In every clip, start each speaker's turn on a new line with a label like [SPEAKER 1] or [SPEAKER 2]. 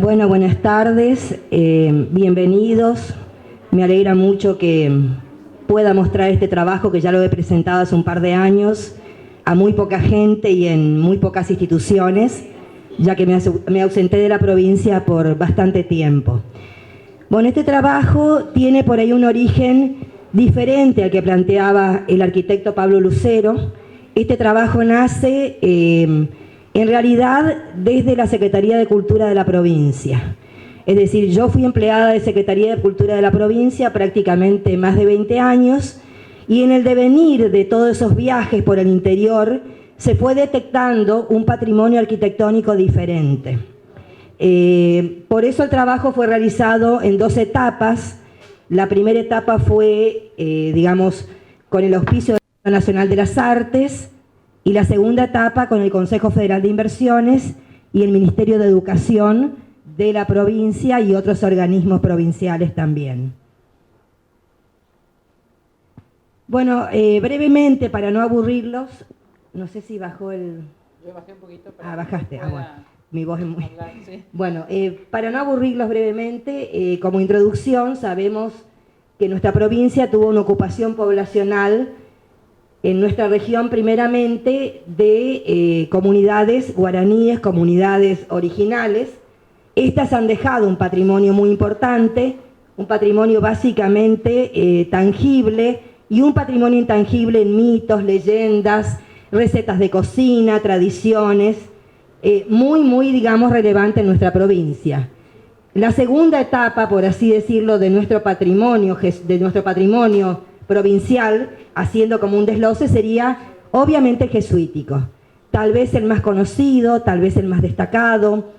[SPEAKER 1] Bueno, buenas tardes, bienvenidos. Me alegra mucho que pueda mostrar este trabajo que ya lo he presentado hace un par de años a muy poca gente y en muy pocas instituciones, ya que me ausenté de la provincia por bastante tiempo. Bueno, este trabajo tiene por ahí un origen diferente al que planteaba el arquitecto Pablo Lucero. Este trabajo nace en realidad desde la Secretaría de Cultura de la provincia. Es decir, yo fui empleada de Secretaría de Cultura de la provincia prácticamente más de 20 años y en el devenir de todos esos viajes por el interior se fue detectando un patrimonio arquitectónico diferente. Por eso el trabajo fue realizado en 2 etapas. La primera etapa fue, digamos, con el auspicio del Instituto Nacional de las Artes, y la segunda etapa con el Consejo Federal de Inversiones y el Ministerio de Educación de la provincia y otros organismos provinciales también. Bueno, brevemente, para no aburrirlos, no sé si bajó el...
[SPEAKER 2] Yo bajé un poquito para...
[SPEAKER 1] bajaste,
[SPEAKER 2] bueno.
[SPEAKER 1] Mi voz es muy...
[SPEAKER 2] Hablar, sí.
[SPEAKER 1] Bueno, para no aburrirlos brevemente, como introducción, sabemos que nuestra provincia tuvo una ocupación poblacional en nuestra región primeramente de comunidades guaraníes, comunidades originales. Estas han dejado un patrimonio muy importante, un patrimonio básicamente tangible y un patrimonio intangible en mitos, leyendas, recetas de cocina, tradiciones, muy, digamos, relevante en nuestra provincia. La segunda etapa, por así decirlo, de nuestro patrimonio provincial, haciendo como un desglose, sería obviamente jesuítico. Tal vez el más conocido, tal vez el más destacado,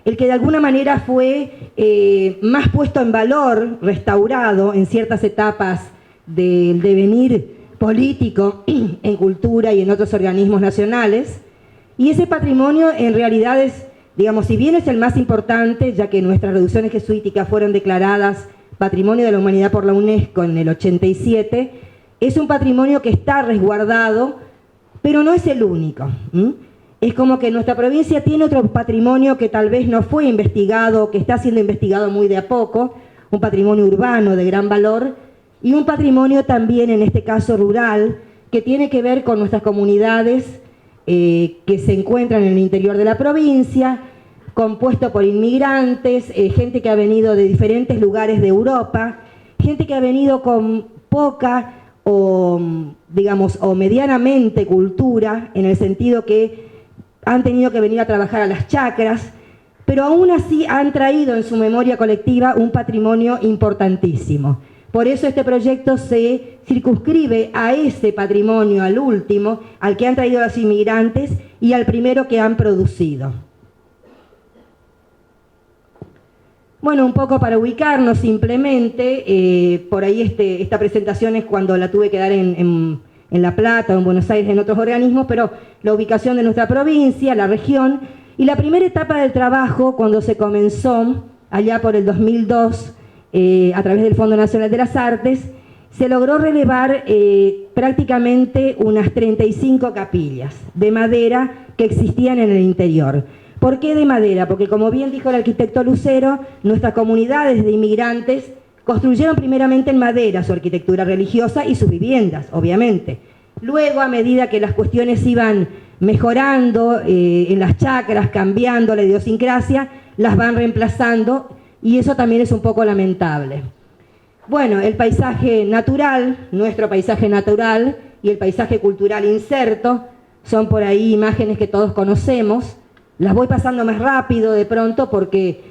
[SPEAKER 1] el que de alguna manera fue más puesto en valor, restaurado en ciertas etapas del devenir político en cultura y en otros organismos nacionales. Y ese patrimonio en realidad es, digamos, si bien es el más importante, ya que nuestras reducciones jesuíticas fueron declaradas Patrimonio de la Humanidad por la UNESCO en el 87, es un patrimonio que está resguardado, pero no es el único. Es como que nuestra provincia tiene otro patrimonio que tal vez no fue investigado, que está siendo investigado muy de a poco, un patrimonio urbano de gran valor, y un patrimonio también, en este caso rural, que tiene que ver con nuestras comunidades que se encuentran en el interior de la provincia, compuesto por inmigrantes, gente que ha venido de diferentes lugares de Europa, gente que ha venido con poca o, digamos, o medianamente cultura, en el sentido que han tenido que venir a trabajar a las chacras, pero aún así han traído en su memoria colectiva un patrimonio importantísimo. Por eso este proyecto se circunscribe a ese patrimonio, al último, al que han traído los inmigrantes y al primero que han producido. Bueno, un poco para ubicarnos simplemente, por ahí esta presentación es cuando la tuve que dar en La Plata, en Buenos Aires, en otros organismos, pero la ubicación de nuestra provincia, la región, y la primera etapa del trabajo, cuando se comenzó, allá por el 2002, a través del Fondo Nacional de las Artes, se logró relevar prácticamente unas 35 capillas de madera que existían en el interior. ¿Por qué de madera? Porque, como bien dijo el arquitecto Lucero, nuestras comunidades de inmigrantes construyeron primeramente en madera su arquitectura religiosa y sus viviendas, obviamente. Luego, a medida que las cuestiones iban mejorando en las chacras, cambiando la idiosincrasia, las van reemplazando, y eso también es un poco lamentable. Bueno, el paisaje natural, nuestro paisaje natural y el paisaje cultural inserto, son por ahí imágenes que todos conocemos. Las voy pasando más rápido de pronto porque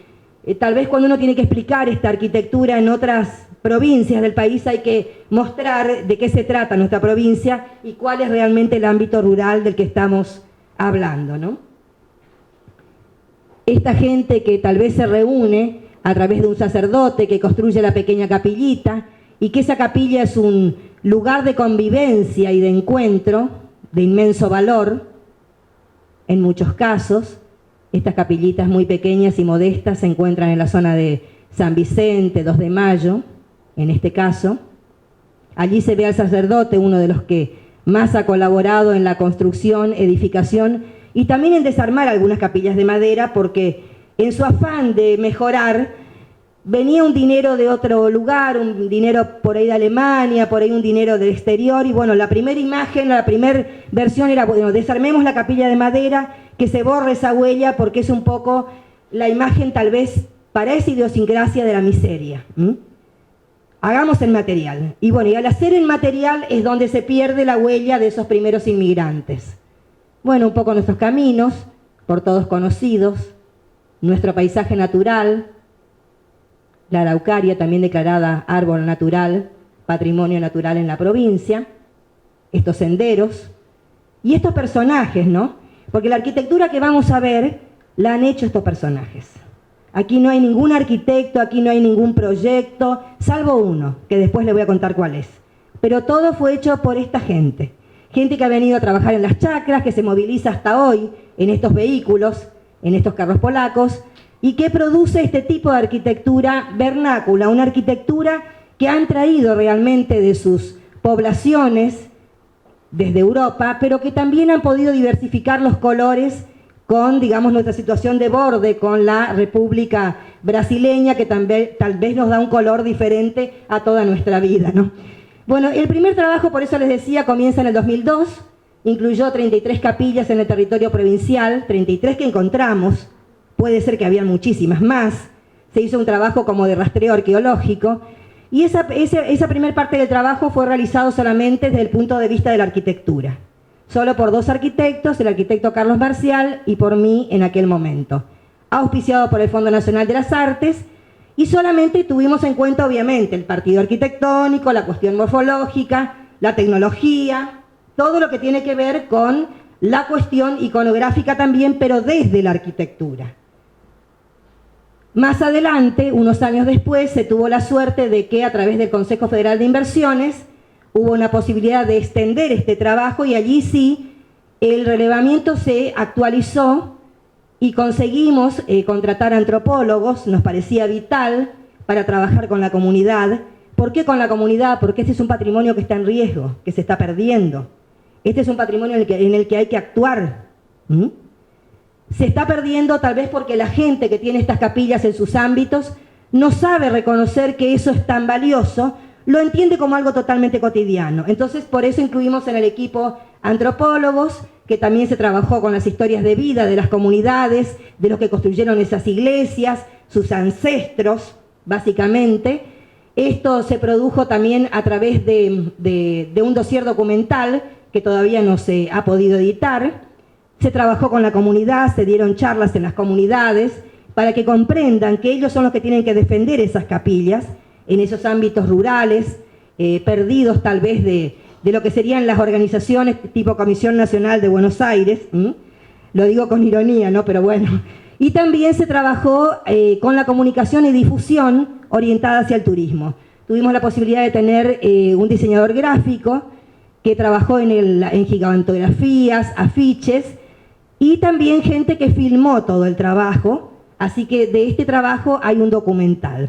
[SPEAKER 1] tal vez cuando uno tiene que explicar esta arquitectura en otras provincias del país hay que mostrar de qué se trata nuestra provincia y cuál es realmente el ámbito rural del que estamos hablando, ¿no? Esta gente que tal vez se reúne a través de un sacerdote que construye la pequeña capillita y que esa capilla es un lugar de convivencia y de encuentro de inmenso valor. En muchos casos, estas capillitas muy pequeñas y modestas se encuentran en la zona de San Vicente, 2 de Mayo, en este caso. Allí se ve al sacerdote, uno de los que más ha colaborado en la construcción, edificación y también en desarmar algunas capillas de madera, porque en su afán de mejorar, venía un dinero de otro lugar, un dinero por ahí de Alemania, por ahí un dinero del exterior, y bueno, la primera imagen, la primera versión era, bueno, desarmemos la capilla de madera, que se borre esa huella, porque es un poco la imagen tal vez para esa idiosincrasia de la miseria. Hagamos el material. Y bueno, y al hacer el material es donde se pierde la huella de esos primeros inmigrantes. Bueno, un poco nuestros caminos, por todos conocidos, nuestro paisaje natural, la araucaria también declarada árbol natural, patrimonio natural en la provincia, estos senderos y estos personajes, ¿no? Porque la arquitectura que vamos a ver la han hecho estos personajes. Aquí no hay ningún arquitecto, aquí no hay ningún proyecto, salvo uno, que después les voy a contar cuál es. Pero todo fue hecho por esta gente. Gente que ha venido a trabajar en las chacras, que se moviliza hasta hoy en estos vehículos, en estos carros polacos, y que produce este tipo de arquitectura vernácula, una arquitectura que han traído realmente de sus poblaciones desde Europa, pero que también han podido diversificar los colores con, digamos, nuestra situación de borde con la República Brasileña, que también, tal vez nos da un color diferente a toda nuestra vida, ¿no? Bueno, el primer trabajo, por eso les decía, comienza en el 2002, incluyó 33 capillas en el territorio provincial, 33 que encontramos, puede ser que había muchísimas más, se hizo un trabajo como de rastreo arqueológico, y esa primera parte del trabajo fue realizado solamente desde el punto de vista de la arquitectura, solo por dos arquitectos, el arquitecto Carlos Marcial y por mí en aquel momento, auspiciado por el Fondo Nacional de las Artes, y solamente tuvimos en cuenta obviamente el partido arquitectónico, la cuestión morfológica, la tecnología, todo lo que tiene que ver con la cuestión iconográfica también, pero desde la arquitectura. Más adelante, unos años después, se tuvo la suerte de que a través del Consejo Federal de Inversiones hubo una posibilidad de extender este trabajo y allí sí el relevamiento se actualizó y conseguimos contratar antropólogos, nos parecía vital para trabajar con la comunidad. ¿Por qué con la comunidad? Porque este es un patrimonio que está en riesgo, que se está perdiendo. Este es un patrimonio en el que hay que actuar. Se está perdiendo tal vez porque la gente que tiene estas capillas en sus ámbitos no sabe reconocer que eso es tan valioso, lo entiende como algo totalmente cotidiano. Entonces, por eso incluimos en el equipo antropólogos, que también se trabajó con las historias de vida de las comunidades, de los que construyeron esas iglesias, sus ancestros, básicamente. Esto se produjo también a través de un dossier documental que todavía no se ha podido editar. Se trabajó con la comunidad, se dieron charlas en las comunidades para que comprendan que ellos son los que tienen que defender esas capillas en esos ámbitos rurales, perdidos tal vez de lo que serían las organizaciones tipo Comisión Nacional de Buenos Aires, lo digo con ironía, ¿no? Pero bueno. Y también se trabajó con la comunicación y difusión orientada hacia el turismo. Tuvimos la posibilidad de tener un diseñador gráfico que trabajó en gigantografías, afiches, y también gente que filmó todo el trabajo, así que de este trabajo hay un documental.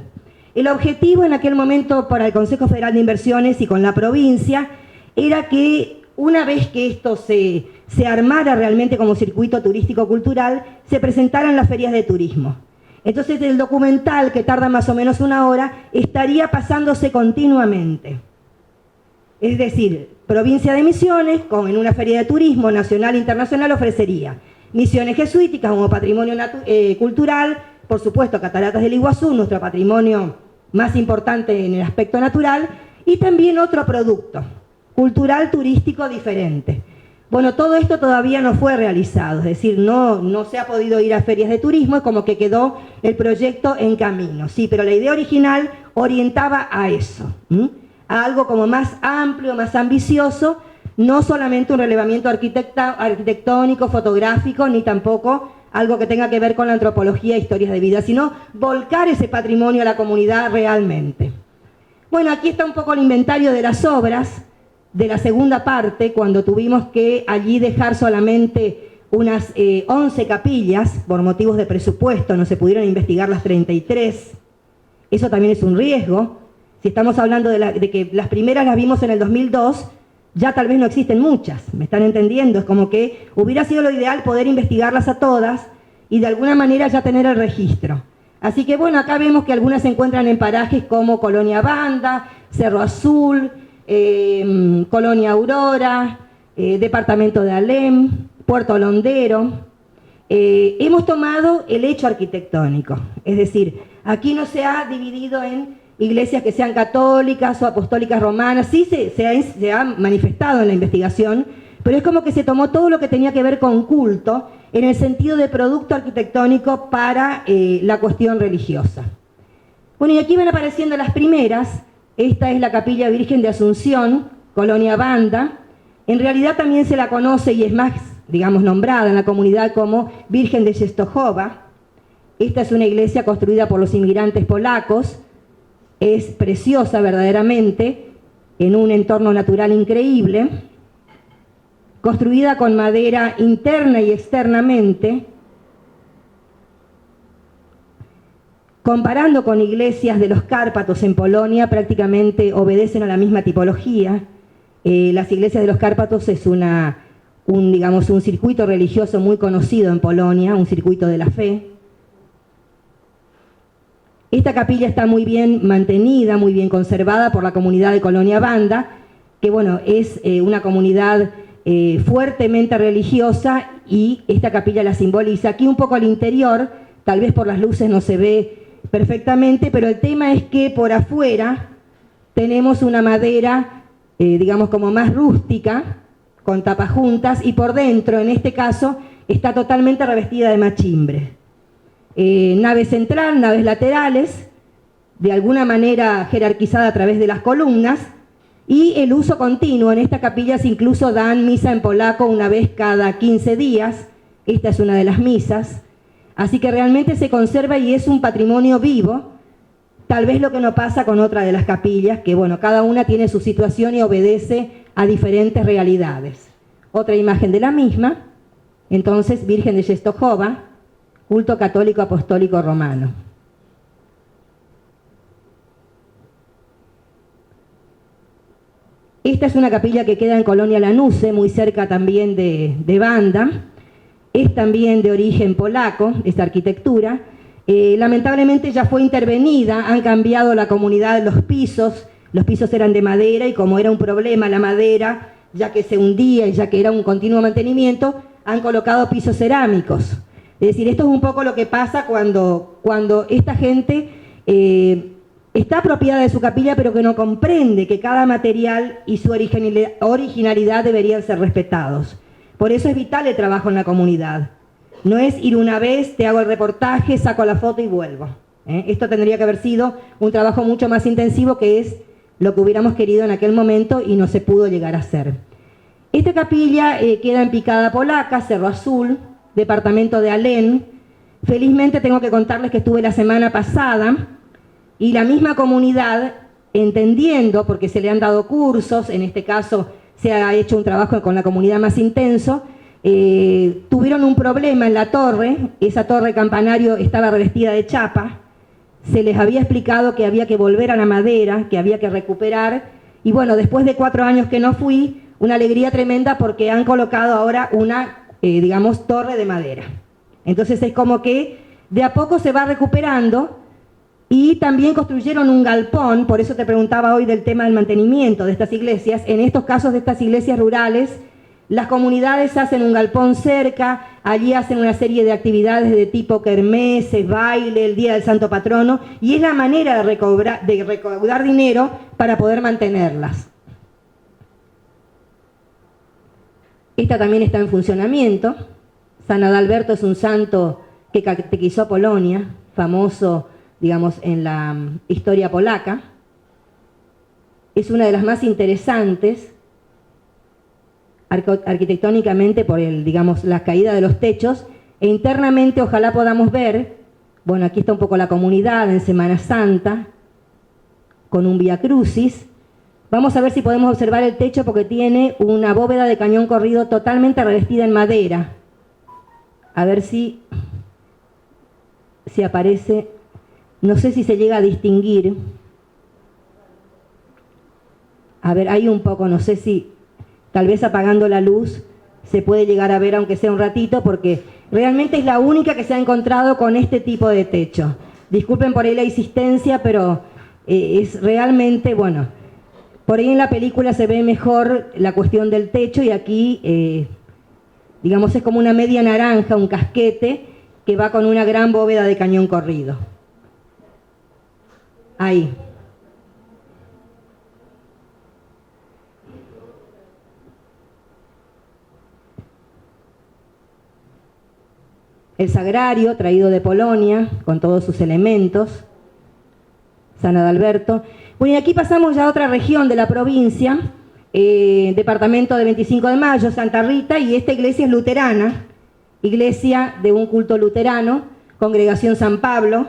[SPEAKER 1] El objetivo en aquel momento para el Consejo Federal de Inversiones y con la provincia era que una vez que esto se armara realmente como circuito turístico-cultural, se presentaran las ferias de turismo. Entonces el documental, que tarda más o menos una hora, estaría pasándose continuamente. Es decir, provincia de Misiones, como en una feria de turismo nacional e internacional, ofrecería misiones jesuíticas como patrimonio cultural, por supuesto Cataratas del Iguazú, nuestro patrimonio más importante en el aspecto natural, y también otro producto, cultural, turístico diferente. Bueno, todo esto todavía no fue realizado, es decir, no se ha podido ir a ferias de turismo, es como que quedó el proyecto en camino, sí, pero la idea original orientaba a eso, a algo como más amplio, más ambicioso, no solamente un relevamiento arquitectónico, fotográfico, ni tampoco algo que tenga que ver con la antropología e historias de vida, sino volcar ese patrimonio a la comunidad realmente. Bueno, aquí está un poco el inventario de las obras de la segunda parte, cuando tuvimos que allí dejar solamente unas 11 capillas, por motivos de presupuesto, no se pudieron investigar las 33. Eso también es un riesgo. Si estamos hablando de que las primeras las vimos en el 2002, ya tal vez no existen muchas, ¿me están entendiendo? Es como que hubiera sido lo ideal poder investigarlas a todas, y de alguna manera ya tener el registro. Así que bueno, acá vemos que algunas se encuentran en parajes como Colonia Banda, Cerro Azul, Colonia Aurora, departamento de Alem, Puerto Londero. Hemos tomado el hecho arquitectónico, es decir, aquí no se ha dividido en iglesias que sean católicas o apostólicas romanas, sí se ha manifestado en la investigación, pero es como que se tomó todo lo que tenía que ver con culto en el sentido de producto arquitectónico para la cuestión religiosa. Bueno, y aquí van apareciendo las primeras. Esta es la Capilla Virgen de Asunción, Colonia Banda. En realidad también se la conoce y es más, digamos, nombrada en la comunidad como Virgen de Częstochowa. Esta es una iglesia construida por los inmigrantes polacos. Es preciosa verdaderamente, en un entorno natural increíble, construida con madera interna y externamente. Comparando con iglesias de los Cárpatos en Polonia, prácticamente obedecen a la misma tipología. Las iglesias de los Cárpatos es un circuito religioso muy conocido en Polonia, un circuito de la fe. Esta capilla está muy bien mantenida, muy bien conservada por la comunidad de Colonia Banda, que bueno, es una comunidad fuertemente religiosa, y esta capilla la simboliza. Aquí un poco al interior, tal vez por las luces no se ve perfectamente, pero el tema es que por afuera tenemos una madera, digamos, como más rústica, con tapas juntas, y por dentro, en este caso, está totalmente revestida de machimbre. Nave central, naves laterales, de alguna manera jerarquizada a través de las columnas, y el uso continuo. En esta capilla se incluso dan misa en polaco una vez cada 15 días, esta es una de las misas, así que realmente se conserva y es un patrimonio vivo. Tal vez lo que no pasa con otra de las capillas, que bueno, cada una tiene su situación y obedece a diferentes realidades. Otra imagen de la misma, entonces Virgen de Częstochowa, culto católico apostólico romano. Esta es una capilla que queda en Colonia Lanuse, muy cerca también de Banda. Es también de origen polaco, esta arquitectura. Lamentablemente ya fue intervenida, han cambiado la comunidad de los pisos eran de madera, y como era un problema la madera, ya que se hundía y ya que era un continuo mantenimiento, han colocado pisos cerámicos. Es decir, esto es un poco lo que pasa cuando esta gente está apropiada de su capilla, pero que no comprende que cada material y su originalidad deberían ser respetados. Por eso es vital el trabajo en la comunidad. No es ir una vez, te hago el reportaje, saco la foto y vuelvo. Esto tendría que haber sido un trabajo mucho más intensivo, que es lo que hubiéramos querido en aquel momento y no se pudo llegar a hacer. Esta capilla queda en Picada Polaca, Cerro Azul, departamento de Alem. Felizmente tengo que contarles que estuve la semana pasada y la misma comunidad, entendiendo, porque se le han dado cursos, en este caso se ha hecho un trabajo con la comunidad más intenso, tuvieron un problema en la torre. Esa torre campanario estaba revestida de chapa, se les había explicado que había que volver a la madera, que había que recuperar, y bueno, después de 4 años que no fui, una alegría tremenda porque han colocado ahora una, digamos, torre de madera. Entonces es como que de a poco se va recuperando. Y también construyeron un galpón, por eso te preguntaba hoy del tema del mantenimiento de estas iglesias. En estos casos de estas iglesias rurales, las comunidades hacen un galpón cerca, allí hacen una serie de actividades de tipo kermeses, baile, el Día del Santo Patrono, y es la manera de recaudar dinero para poder mantenerlas. Esta también está en funcionamiento. San Adalberto es un santo que catequizó Polonia, famoso, digamos, en la historia polaca. Es una de las más interesantes arquitectónicamente por la caída de los techos, e internamente ojalá podamos ver, bueno, aquí está un poco la comunidad en Semana Santa, con un Vía Crucis. Vamos a ver si podemos observar el techo, porque tiene una bóveda de cañón corrido totalmente revestida en madera. A ver si aparece. No sé si se llega a distinguir. A ver, ahí un poco, no sé si tal vez apagando la luz se puede llegar a ver, aunque sea un ratito, porque Realmente es la única que se ha encontrado con este tipo de techo. Disculpen por ahí la insistencia, pero es realmente, bueno, por ahí en la película se ve mejor la cuestión del techo y aquí, digamos, es como una media naranja, un casquete que va con una gran bóveda de cañón corrido. Ahí. El sagrario, traído de Polonia, con todos sus elementos. San Adalberto. Bueno, y aquí pasamos ya a otra región de la provincia, departamento de 25 de Mayo, Santa Rita, y esta iglesia es luterana, iglesia de un culto luterano, Congregación San Pablo,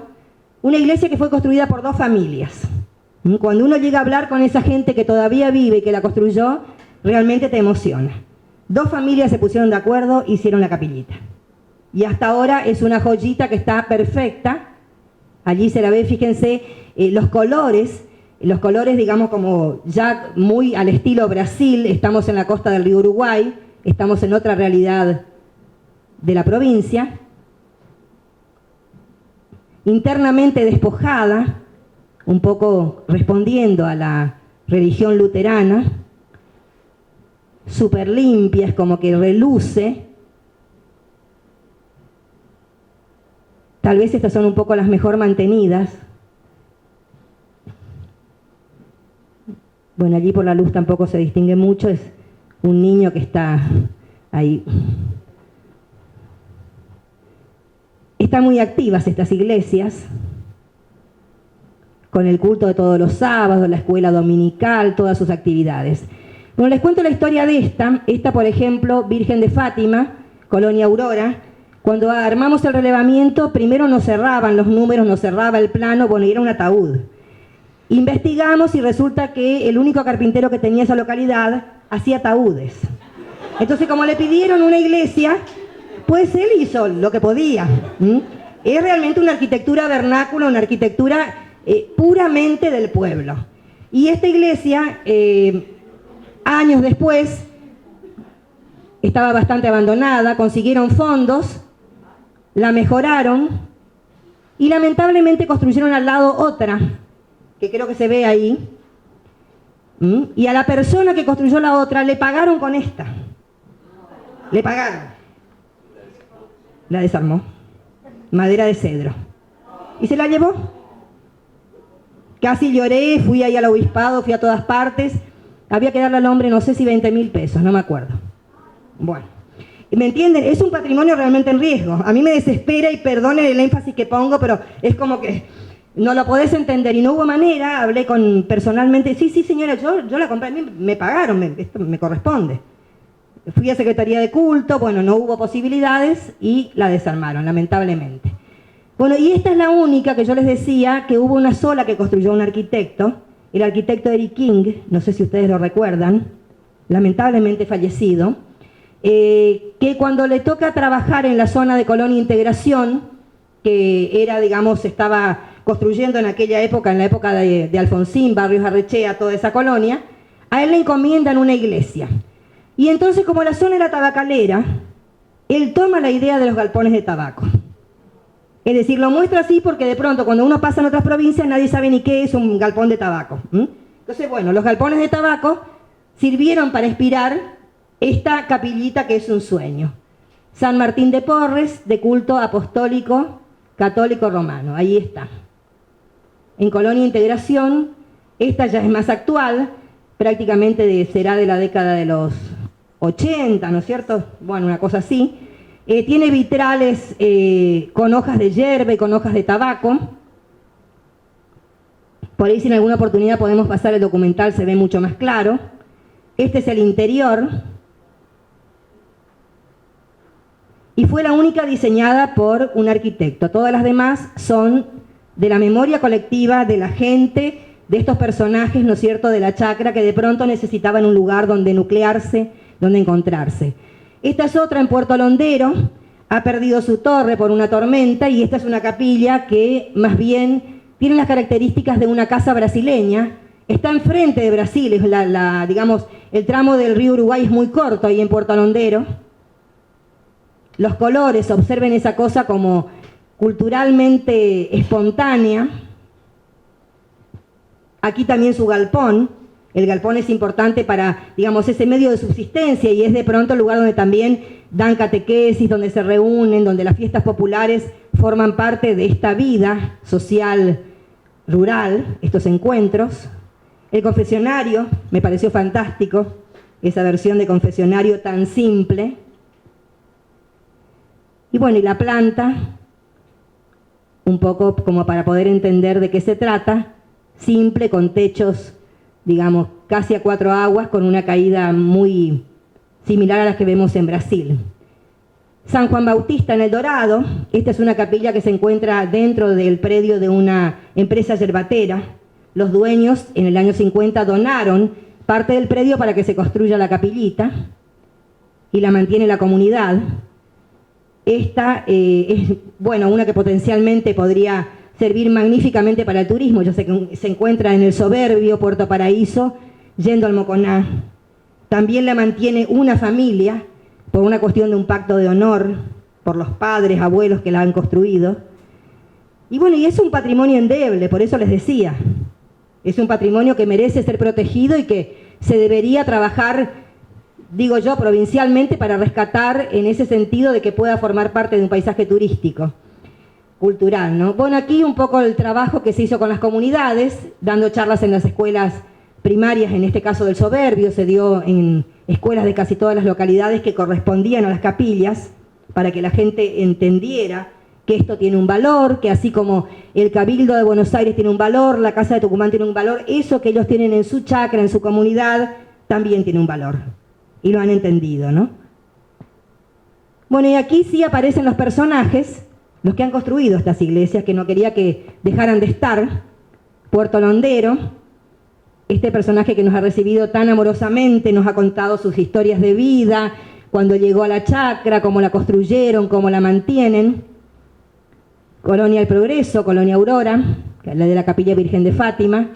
[SPEAKER 1] una iglesia que fue construida por dos familias. Cuando uno llega a hablar con esa gente que todavía vive y que la construyó, realmente te emociona. Dos familias se pusieron de acuerdo, hicieron la capillita. Y hasta ahora es una joyita que está perfecta. Allí se la ve, fíjense, los colores, digamos, como ya muy al estilo Brasil. Estamos en la costa del río Uruguay, estamos en otra realidad de la provincia. Internamente despojada, un poco respondiendo a la religión luterana, súper limpia, es como que reluce. Tal vez estas son un poco las mejor mantenidas. Bueno, allí por la luz tampoco se distingue mucho, es un niño que está ahí. Están muy activas estas iglesias, con el culto de todos los sábados, la escuela dominical, todas sus actividades. Bueno, les cuento la historia de esta por ejemplo, Virgen de Fátima, Colonia Aurora. Cuando armamos el relevamiento, primero nos cerraban los números, nos cerraba el plano, bueno, y era un ataúd. Investigamos y resulta que el único carpintero que tenía esa localidad hacía ataúdes. Entonces, como le pidieron una iglesia, pues él hizo lo que podía. Es realmente una arquitectura vernácula, una arquitectura puramente del pueblo. Y esta iglesia, años después, estaba bastante abandonada, consiguieron fondos, la mejoraron y lamentablemente construyeron al lado otra, que creo que se ve ahí, y a la persona que construyó la otra le pagaron con esta. Le pagaron. La desarmó. Madera de cedro. Y se la llevó. Casi lloré, fui ahí al obispado, fui a todas partes. Había que darle al hombre, no sé si 20.000 pesos, no me acuerdo. Bueno. ¿Me entienden? Es un patrimonio realmente en riesgo. A mí me desespera y perdonen el énfasis que pongo, pero es como que no lo podés entender. Y no hubo manera, hablé personalmente, sí, señora, yo la compré, a mí me pagaron, esto me corresponde. Fui a Secretaría de Culto, bueno, no hubo posibilidades y la desarmaron, lamentablemente. Bueno, y esta es la única que yo les decía que hubo una sola que construyó un arquitecto, el arquitecto Eric King, no sé si ustedes lo recuerdan, lamentablemente fallecido, que cuando le toca trabajar en la zona de Colonia Integración, que era, digamos, estaba construyendo en aquella época, en la época de Alfonsín, Barrios Arrechea, toda esa colonia, a él le encomiendan una iglesia. Y entonces, como la zona era tabacalera, él toma la idea de los galpones de tabaco. Es decir, lo muestra así porque de pronto cuando uno pasa en otras provincias nadie sabe ni qué es un galpón de tabaco. Entonces, bueno, los galpones de tabaco sirvieron para inspirar esta capillita que es un sueño. San Martín de Porres, de culto apostólico católico romano. Ahí está. En Colonia Integración, esta ya es más actual, prácticamente será de la década de los 80, ¿no es cierto? Bueno, una cosa así. Tiene vitrales con hojas de yerba y con hojas de tabaco. Por ahí si en alguna oportunidad podemos pasar el documental, se ve mucho más claro. Este es el interior. Y fue la única diseñada por un arquitecto. Todas las demás son de la memoria colectiva de la gente, de estos personajes, ¿no es cierto?, de la chacra, que de pronto necesitaban un lugar donde nuclearse, donde encontrarse. Esta es otra en Puerto Londero, ha perdido su torre por una tormenta, y esta es una capilla que más bien tiene las características de una casa brasileña. Está enfrente de Brasil, es digamos, el tramo del río Uruguay es muy corto ahí en Puerto Londero. los colores, observen esa cosa como culturalmente espontánea. Aquí también su galpón. El galpón es importante para, digamos, ese medio de subsistencia y es de pronto el lugar donde también dan catequesis, donde se reúnen, donde las fiestas populares forman parte de esta vida social rural, estos encuentros. El confesionario, me pareció fantástico, esa versión de confesionario tan simple. Y bueno, y la planta, un poco como para poder entender de qué se trata, simple, con techos, digamos, casi a 4 aguas, con una caída muy similar a las que vemos en Brasil. San Juan Bautista en El Dorado, esta es una capilla que se encuentra dentro del predio de una empresa yerbatera. Los dueños en el año 50 donaron parte del predio para que se construya la capillita y la mantiene la comunidad. Esta es, bueno, una que potencialmente podría servir magníficamente para el turismo. Yo sé que se encuentra en el soberbio Puerto Paraíso, yendo al Moconá. También la mantiene una familia, por una cuestión de un pacto de honor, por los padres, abuelos que la han construido. Y bueno, y es un patrimonio endeble, por eso les decía, es un patrimonio que merece ser protegido y que se debería trabajar, digo yo, provincialmente para rescatar en ese sentido de que pueda formar parte de un paisaje turístico, cultural, ¿no? Bueno, aquí un poco el trabajo que se hizo con las comunidades, dando charlas en las escuelas primarias, en este caso del Soberbio, se dio en escuelas de casi todas las localidades que correspondían a las capillas, para que la gente entendiera que esto tiene un valor, que así como el Cabildo de Buenos Aires tiene un valor, la Casa de Tucumán tiene un valor, eso que ellos tienen en su chacra, en su comunidad, también tiene un valor. Y lo han entendido, ¿no? Bueno, y aquí sí aparecen los personajes, los que han construido estas iglesias, que no quería que dejaran de estar. Puerto Londero, este personaje que nos ha recibido tan amorosamente, nos ha contado sus historias de vida, cuando llegó a la chacra, cómo la construyeron, cómo la mantienen. Colonia El Progreso, Colonia Aurora, la de la Capilla Virgen de Fátima.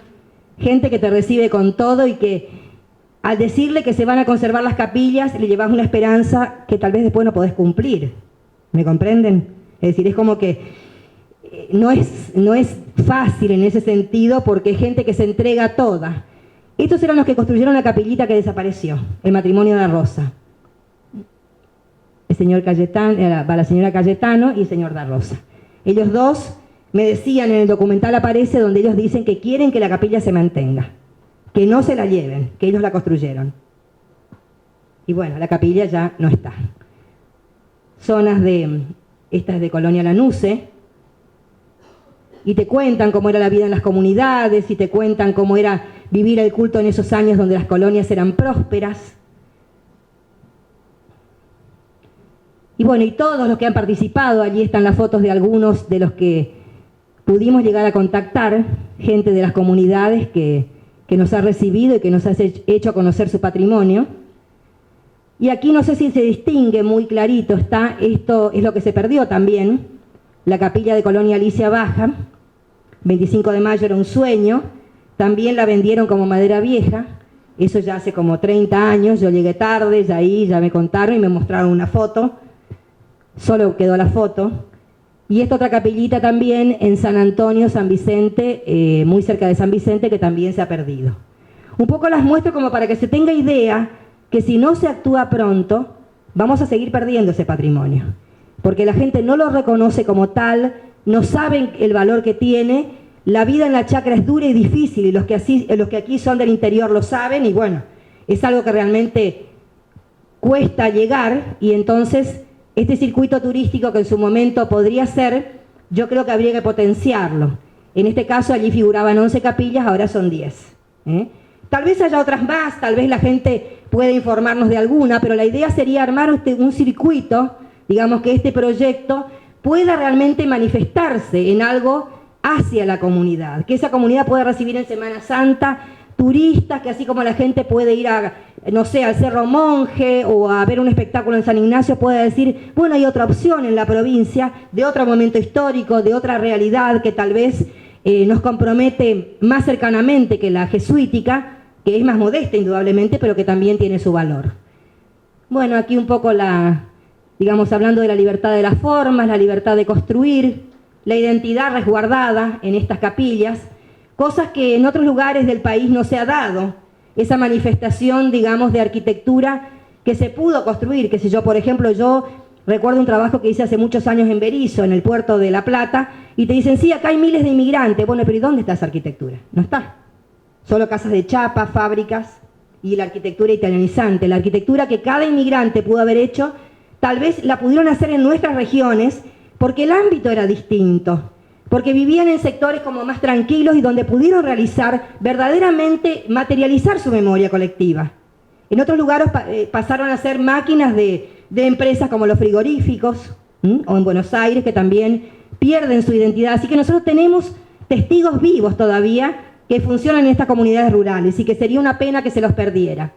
[SPEAKER 1] Gente que te recibe con todo y que al decirle que se van a conservar las capillas, le llevas una esperanza que tal vez después no podés cumplir. ¿Me comprenden? Es decir, es como que no es fácil en ese sentido porque hay gente que se entrega toda. Estos eran los que construyeron la capillita que desapareció, el matrimonio de Da Rosa. El señor Cayetano, la señora Cayetano y el señor Da Rosa. Ellos dos me decían, en el documental aparece donde ellos dicen que quieren que la capilla se mantenga, que no se la lleven, que ellos la construyeron. Y bueno, la capilla ya no está. Zonas de, esta es de Colonia Lanuse, y te cuentan cómo era la vida en las comunidades, y te cuentan cómo era vivir el culto en esos años donde las colonias eran prósperas. Y bueno, y todos los que han participado, allí están las fotos de algunos de los que pudimos llegar a contactar, gente de las comunidades que nos ha recibido y que nos ha hecho conocer su patrimonio. Y aquí no sé si se distingue muy clarito, está, esto es lo que se perdió también, la capilla de Colonia Alicia Baja, 25 de mayo era un sueño, también la vendieron como madera vieja, eso ya hace como 30 años, yo llegué tarde, ya ahí ya me contaron y me mostraron una foto, solo quedó la foto. Y esta otra capillita también en San Antonio, San Vicente, muy cerca de San Vicente, que también se ha perdido. Un poco las muestro como para que se tenga idea que si no se actúa pronto, vamos a seguir perdiendo ese patrimonio. Porque la gente no lo reconoce como tal, no saben el valor que tiene, la vida en la chacra es dura y difícil, y los que aquí son del interior lo saben, y bueno, es algo que realmente cuesta llegar, y entonces este circuito turístico que en su momento podría ser, yo creo que habría que potenciarlo. En este caso allí figuraban 11 capillas, ahora son 10. Tal vez haya otras más, tal vez la gente pueda informarnos de alguna, pero la idea sería armar un circuito, digamos que este proyecto pueda realmente manifestarse en algo hacia la comunidad, que esa comunidad pueda recibir en Semana Santa turistas, que así como la gente puede ir a, no sé, al Cerro Monje o a ver un espectáculo en San Ignacio, pueda decir, bueno, hay otra opción en la provincia, de otro momento histórico, de otra realidad que tal vez nos compromete más cercanamente que la jesuítica, que es más modesta indudablemente, pero que también tiene su valor. Bueno, aquí un poco digamos, hablando de la libertad de las formas, la libertad de construir, la identidad resguardada en estas capillas, cosas que en otros lugares del país no se ha dado, esa manifestación, digamos, de arquitectura que se pudo construir, qué sé yo, por ejemplo, yo recuerdo un trabajo que hice hace muchos años en Berisso, en el puerto de La Plata, y te dicen, sí, acá hay miles de inmigrantes. Bueno, pero ¿y dónde está esa arquitectura? No está. Solo casas de chapa, fábricas y la arquitectura italianizante. La arquitectura que cada inmigrante pudo haber hecho, tal vez la pudieron hacer en nuestras regiones porque el ámbito era distinto, porque vivían en sectores como más tranquilos y donde pudieron realizar, verdaderamente materializar su memoria colectiva. En otros lugares pasaron a ser máquinas de empresas como los frigoríficos, o en Buenos Aires, que también pierden su identidad. Así que nosotros tenemos testigos vivos todavía que funcionan en estas comunidades rurales y que sería una pena que se los perdiera.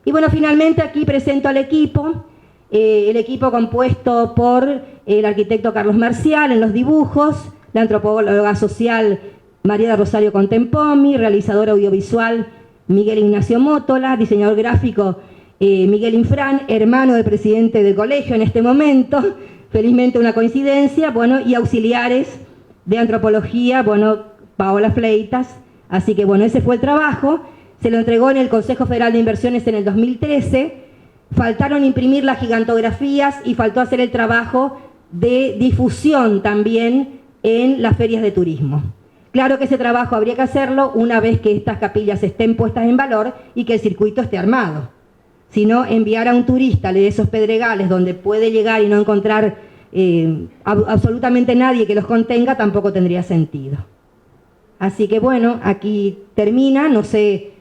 [SPEAKER 1] Y bueno, finalmente aquí presento al equipo, el equipo compuesto por el arquitecto Carlos Marcial en los dibujos, la antropóloga social María de Rosario Contempomi, realizador audiovisual Miguel Ignacio Mótola, diseñador gráfico Miguel Infrán, hermano del presidente del colegio en este momento, felizmente una coincidencia, bueno, y auxiliares de antropología, bueno, Paola Fleitas. Así que bueno, ese fue el trabajo, se lo entregó en el Consejo Federal de Inversiones en el 2013, faltaron imprimir las gigantografías y faltó hacer el trabajo de difusión también en las ferias de turismo. Claro que ese trabajo habría que hacerlo una vez que estas capillas estén puestas en valor y que el circuito esté armado. Si no, enviar a un turista de esos pedregales donde puede llegar y no encontrar absolutamente nadie que los contenga, tampoco tendría sentido. Así que bueno, aquí termina, no sé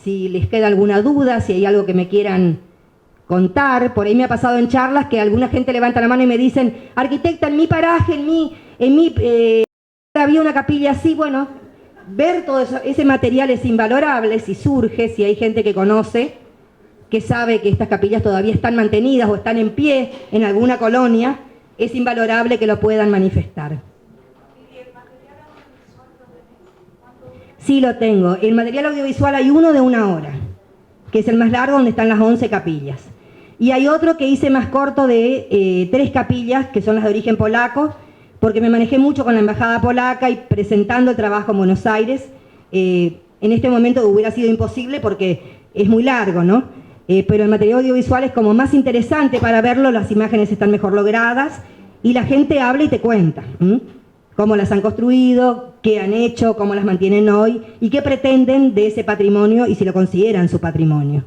[SPEAKER 1] si les queda alguna duda, si hay algo que me quieran contar. Por ahí me ha pasado en charlas que alguna gente levanta la mano y me dicen, arquitecta, en mi paraje, había una capilla así. Bueno, ver todo eso, ese material es invalorable si surge, si hay gente que conoce, que sabe que estas capillas todavía están mantenidas o están en pie en alguna colonia, es invalorable que lo puedan manifestar. Sí, lo tengo. El material audiovisual hay uno de 1 hora, que es el más largo, donde están las 11 capillas. Y hay otro que hice más corto de 3 capillas, que son las de origen polaco, porque me manejé mucho con la embajada polaca y presentando el trabajo en Buenos Aires. En este momento hubiera sido imposible porque es muy largo, ¿no? Pero el material audiovisual es como más interesante para verlo, las imágenes están mejor logradas y la gente habla y te cuenta cómo las han construido, qué han hecho, cómo las mantienen hoy y qué pretenden de ese patrimonio y si lo consideran su patrimonio.